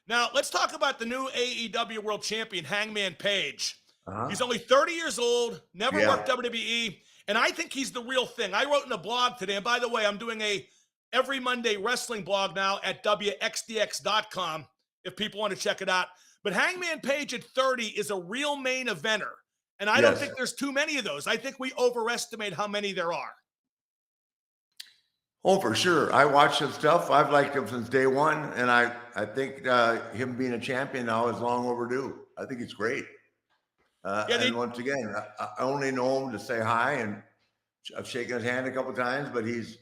Now, let's talk about the new AEW World Champion, Hangman Page. Uh-huh. He's only 30 years old, never Yeah. worked WWE, and I think he's the real thing. I wrote in a blog today, and by the way, I'm doing a every Monday wrestling blog now at WXDX.com if people want to check it out. But Hangman Page at 30 is a real main eventer, and I don't Yes. think there's too many of those. I think we overestimate how many there are. Oh, for sure. I watch his stuff. I've liked him since day one, and I think him being a champion now is long overdue. I think it's great. And once again, I only know him to say hi, and I've shaken his hand a couple of times, but he's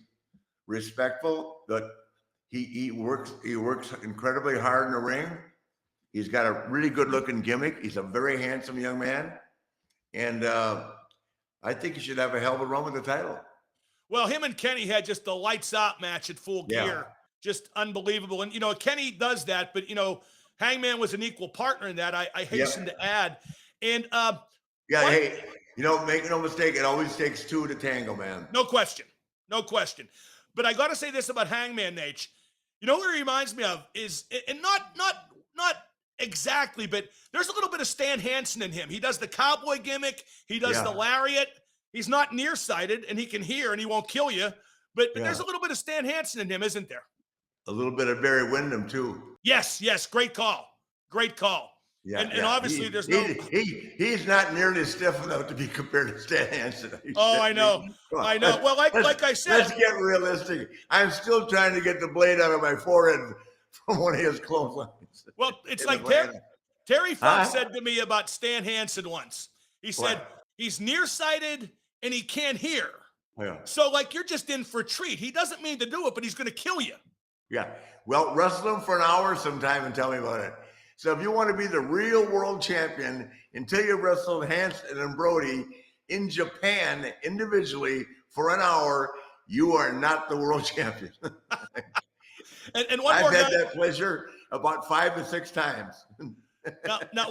respectful. But he works incredibly hard in the ring. He's got a really good looking gimmick. He's a very handsome young man, and I think he should have a hell of a run with the title. Well, him and Kenny had just the lights out match at Full Gear. Just unbelievable. And, Kenny does that, but, Hangman was an equal partner in that, I hasten to add. And, hey, make no mistake, it always takes two to tango, man. No question. No question. But I got to say this about Hangman, Nate. You know who he reminds me of is, and not exactly, but there's a little bit of Stan Hansen in him. He does the cowboy gimmick. He does the lariat. He's not nearsighted, and he can hear, and he won't kill you. But there's a little bit of Stan Hansen in him, isn't there? A little bit of Barry Windham, too. Yes. Great call. Great call. Yeah, and obviously he's not nearly stiff enough to be compared to Stan Hansen. I know. Well, like I said. Let's get realistic. I'm still trying to get the blade out of my forehead from one of his clotheslines. Well, it's like Terry Funk said to me about Stan Hansen once. He said, he's nearsighted and he can't hear. Yeah. So, you're just in for a treat. He doesn't mean to do it, but he's going to kill you. Yeah. Well, wrestle him for an hour sometime and tell me about it. So if you want to be the real world champion, until you wrestled Hansen and Brody in Japan individually for an hour, you are not the world champion. and one more I've had that pleasure about 5 to 6 times. Now,